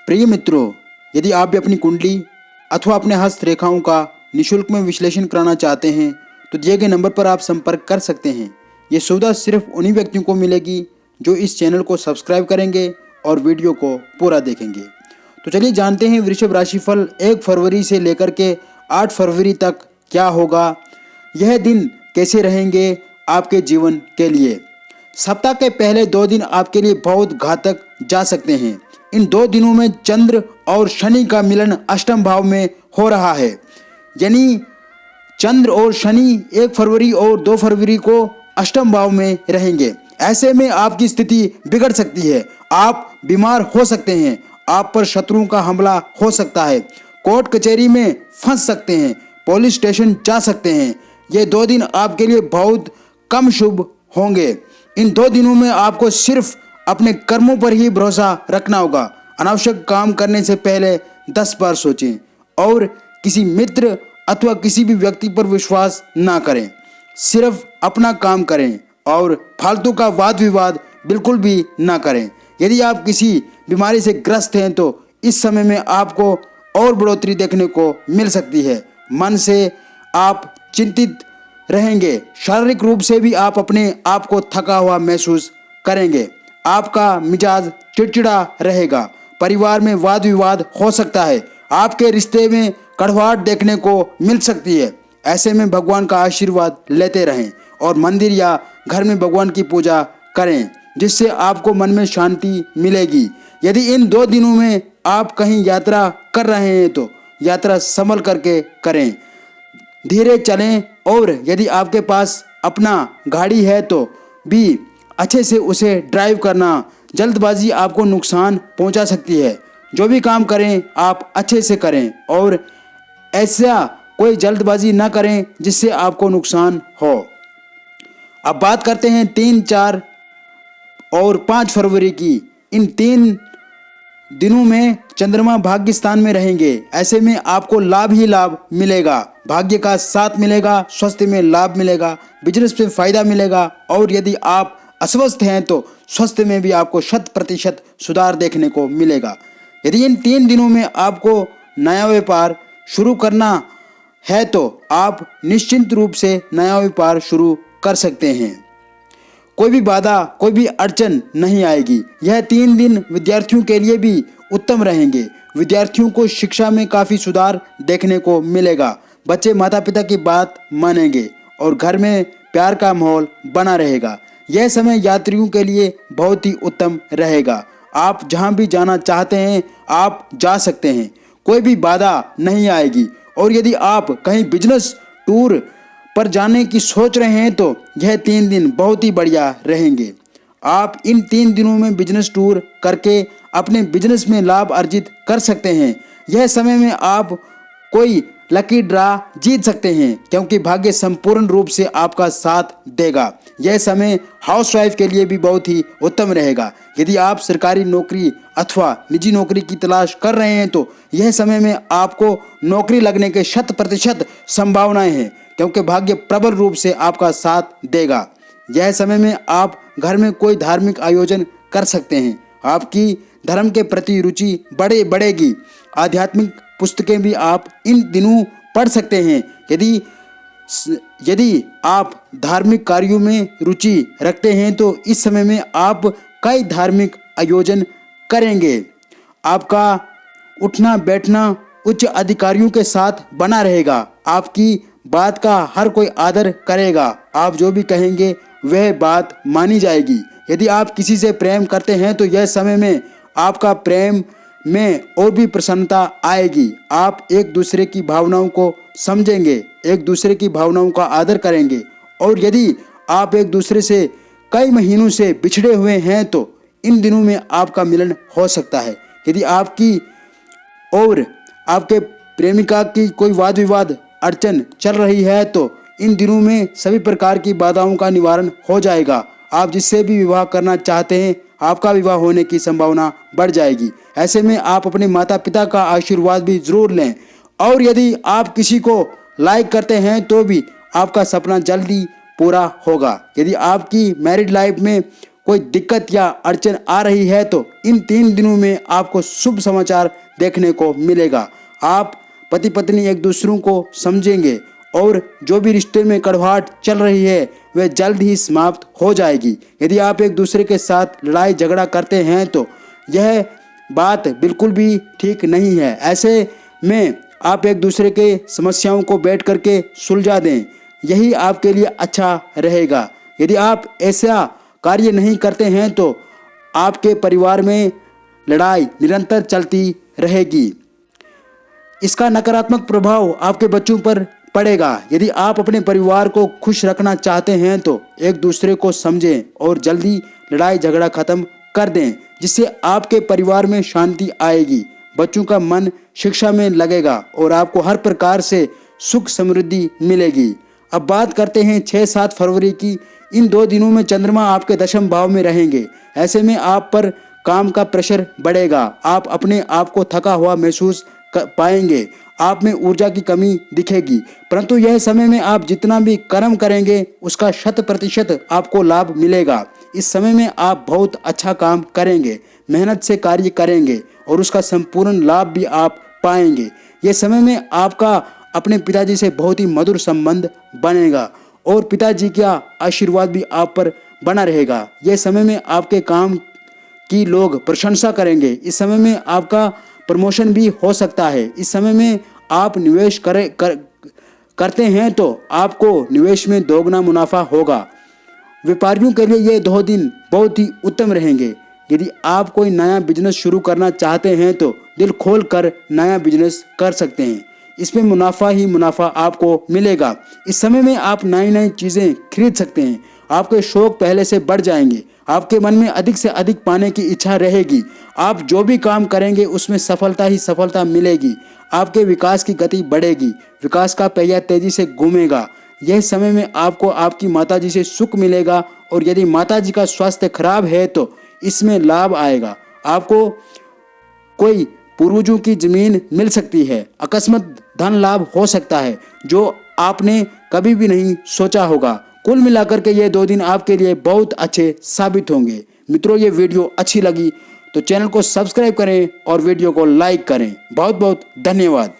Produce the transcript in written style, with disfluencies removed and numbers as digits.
प्रिय मित्रों, यदि आप भी अपनी कुंडली अथवा अपने हस्त रेखाओं का निःशुल्क में विश्लेषण कराना चाहते हैं तो दिए गए नंबर पर आप संपर्क कर सकते हैं। ये सुविधा सिर्फ उन्हीं व्यक्तियों को मिलेगी जो इस चैनल को सब्सक्राइब करेंगे और वीडियो को पूरा देखेंगे। तो चलिए जानते हैं वृषभ राशिफल 1 फरवरी से लेकर के 8 फरवरी तक क्या होगा, यह दिन कैसे रहेंगे आपके जीवन के लिए। सप्ताह के पहले 2 दिन आपके लिए बहुत घातक जा सकते हैं। इन 2 दिनों में चंद्र और शनि का मिलन अष्टम भाव में हो रहा है, यानी चंद्र और शनि 1 फरवरी और 2 फरवरी को अष्टम भाव में रहेंगे। ऐसे में आपकी स्थिति बिगड़ सकती है, आप बीमार हो सकते हैं, आप पर शत्रुओं का हमला हो सकता है, कोर्ट कचहरी में फंस सकते हैं, पुलिस स्टेशन जा सकते हैं। ये 2 दिन आपके लिए बहुत कम शुभ होंगे। इन 2 दिनों में आपको सिर्फ अपने कर्मों पर ही भरोसा रखना होगा। अनावश्यक काम करने से पहले 10 बार सोचें और किसी मित्र अथवा किसी भी व्यक्ति पर विश्वास ना करें। सिर्फ अपना काम करें और फालतू का वाद विवाद बिल्कुल भी ना करें। यदि आप किसी बीमारी से ग्रस्त हैं तो इस समय में आपको और बढ़ोतरी देखने को मिल सकती है। मन से आप चिंतित रहेंगे, शारीरिक रूप से भी आप अपने आप को थका हुआ महसूस करेंगे। आपका मिजाज चिड़चिड़ा रहेगा, परिवार में वाद विवाद हो सकता है, आपके रिश्ते में कड़वाहट देखने को मिल सकती है। ऐसे में भगवान का आशीर्वाद लेते रहें और मंदिर या घर में भगवान की पूजा करें, जिससे आपको मन में शांति मिलेगी। यदि इन 2 दिनों में आप कहीं यात्रा कर रहे हैं तो यात्रा संभल करके करें, धीरे चलें और यदि आपके पास अपना गाड़ी है तो भी अच्छे से उसे ड्राइव करना। जल्दबाजी आपको नुकसान पहुंचा सकती है। जो भी काम करें आप अच्छे से करें और ऐसा कोई जल्दबाजी ना करें जिससे आपको नुकसान हो। अब बात करते हैं 3, 4 और 5 फरवरी की। इन 3 दिनों में चंद्रमा भाग्य स्थान में रहेंगे। ऐसे में आपको लाभ ही लाभ मिलेगा, भाग्य का साथ मिलेगा, स्वास्थ्य में लाभ मिलेगा, बिजनेस में फायदा मिलेगा और यदि आप अस्वस्थ हैं तो स्वास्थ्य में भी आपको 100% सुधार देखने को मिलेगा। यदि इन 3 दिनों में आपको नया व्यापार शुरू करना है तो आप निश्चिंत रूप से नया व्यापार शुरू कर सकते हैं। कोई भी बाधा, कोई भी अड़चन नहीं आएगी। यह 3 दिन विद्यार्थियों के लिए भी उत्तम रहेंगे। विद्यार्थियों को शिक्षा में काफ़ी सुधार देखने को मिलेगा। बच्चे माता पिता की बात मानेंगे और घर में प्यार का माहौल बना रहेगा। यह समय यात्रियों के लिए बहुत ही उत्तम रहेगा। आप जहां भी जाना चाहते हैं आप जा सकते हैं, कोई भी बाधा नहीं आएगी। और यदि आप कहीं बिजनेस टूर पर जाने की सोच रहे हैं तो यह 3 दिन बहुत ही बढ़िया रहेंगे। आप इन 3 दिनों में बिजनेस टूर करके अपने बिजनेस में लाभ अर्जित कर सकते हैं। यह समय में आप कोई लकी ड्रा जीत सकते हैं क्योंकि भाग्य संपूर्ण रूप से आपका साथ देगा। यह समय हाउसवाइफ के लिए भी बहुत ही उत्तम रहेगा। यदि आप सरकारी नौकरी अथवा निजी नौकरी की तलाश कर रहे हैं तो यह समय में आपको नौकरी लगने के 100% संभावनाएं हैं क्योंकि भाग्य प्रबल रूप से आपका साथ देगा। यह समय में आप घर में कोई धार्मिक आयोजन कर सकते हैं। आपकी धर्म के प्रति रुचि बढ़ेगी। आध्यात्मिक पुस्तकें भी आप इन दिनों पढ़ सकते हैं। यदि आप धार्मिक कार्यों में रुचि रखते हैं तो इस समय में आप कई धार्मिक आयोजन करेंगे। आपका उठना बैठना उच्च अधिकारियों के साथ बना रहेगा। आपकी बात का हर कोई आदर करेगा। आप जो भी कहेंगे वह बात मानी जाएगी। यदि आप किसी से प्रेम करते हैं तो यह समय में आपका प्रेम में और भी प्रसन्नता आएगी। आप एक दूसरे की भावनाओं को समझेंगे, एक दूसरे की भावनाओं का आदर करेंगे। और यदि आप एक दूसरे से कई महीनों से बिछड़े हुए हैं तो इन दिनों में आपका मिलन हो सकता है। यदि आपकी और आपके प्रेमिका की कोई वाद विवाद अड़चन चल रही है तो इन दिनों में सभी प्रकार की बाधाओं का निवारण हो जाएगा। आप जिससे भी विवाह करना चाहते हैं आपका विवाह होने की संभावना बढ़ जाएगी। ऐसे में आप अपने माता पिता का आशीर्वाद भी जरूर लें। और यदि आप किसी को लाइक करते हैं तो भी आपका सपना जल्दी पूरा होगा। यदि आपकी मैरिड लाइफ में कोई दिक्कत या अड़चन आ रही है तो इन 3 दिनों में आपको शुभ समाचार देखने को मिलेगा। आप पति पत्नी एक दूसरों को समझेंगे और जो भी रिश्ते में कड़वाहट चल रही है वह जल्द ही समाप्त हो जाएगी। यदि आप एक दूसरे के साथ लड़ाई झगड़ा करते हैं तो यह बात बिल्कुल भी ठीक नहीं है। ऐसे में आप एक दूसरे के समस्याओं को बैठ करके सुलझा दें, यही आपके लिए अच्छा रहेगा। यदि आप ऐसा कार्य नहीं करते हैं तो आपके परिवार में लड़ाई निरंतर चलती रहेगी। इसका नकारात्मक प्रभाव आपके बच्चों पर पड़ेगा। यदि आप अपने परिवार को खुश रखना चाहते हैं तो एक दूसरे को समझें और जल्दी लड़ाई झगड़ा खत्म कर दें, जिससे आपके परिवार में शांति आएगी, बच्चों का मन शिक्षा में लगेगा और आपको हर प्रकार से सुख समृद्धि मिलेगी। अब बात करते हैं 6-7 फरवरी की। इन 2 दिनों में चंद्रमा आपके दशम भाव में रहेंगे। ऐसे में आप पर काम का प्रेशर बढ़ेगा। आप अपने आप को थका हुआ महसूस पाएंगे। आप में ऊर्जा की कमी दिखेगी, परंतु यह समय में आप जितना भी कर्म करेंगे उसका 100% आपको लाभ मिलेगा। इस समय में आप बहुत अच्छा काम करेंगे, मेहनत से कार्य करेंगे और उसका संपूर्ण लाभ भी आप पाएंगे। यह समय में आपका अपने पिताजी से बहुत ही मधुर संबंध बनेगा और पिताजी का आशीर्वाद भी आप पर बना रहेगा। यह समय में आपके काम की लोग प्रशंसा करेंगे। इस समय में आपका प्रमोशन भी हो सकता है। इस समय में आप निवेश करते हैं तो आपको निवेश में दोगुना मुनाफा होगा। व्यापारियों के लिए ये 2 दिन बहुत ही उत्तम रहेंगे। यदि आप कोई नया बिजनेस शुरू करना चाहते हैं तो दिल खोल कर नया बिजनेस कर सकते हैं। इसमें मुनाफा ही मुनाफा आपको मिलेगा। इस समय में आप नई नई चीज़ें खरीद सकते हैं। आपके शौक पहले से बढ़ जाएंगे। आपके मन में अधिक से अधिक पाने की इच्छा रहेगी। आप जो भी काम करेंगे उसमें सफलता ही सफलता मिलेगी। आपके विकास की गति बढ़ेगी। विकास का पहिया तेजी से घूमेगा। यह समय में आपको आपकी माताजी से सुख मिलेगा और यदि माताजी का स्वास्थ्य खराब है तो इसमें लाभ आएगा। आपको कोई पूर्वजों की जमीन मिल सकती है। अकस्मात धन लाभ हो सकता है जो आपने कभी भी नहीं सोचा होगा। कुल मिलाकर के ये 2 दिन आपके लिए बहुत अच्छे साबित होंगे। मित्रों, ये वीडियो अच्छी लगी तो चैनल को सब्सक्राइब करें और वीडियो को लाइक करें। बहुत बहुत धन्यवाद।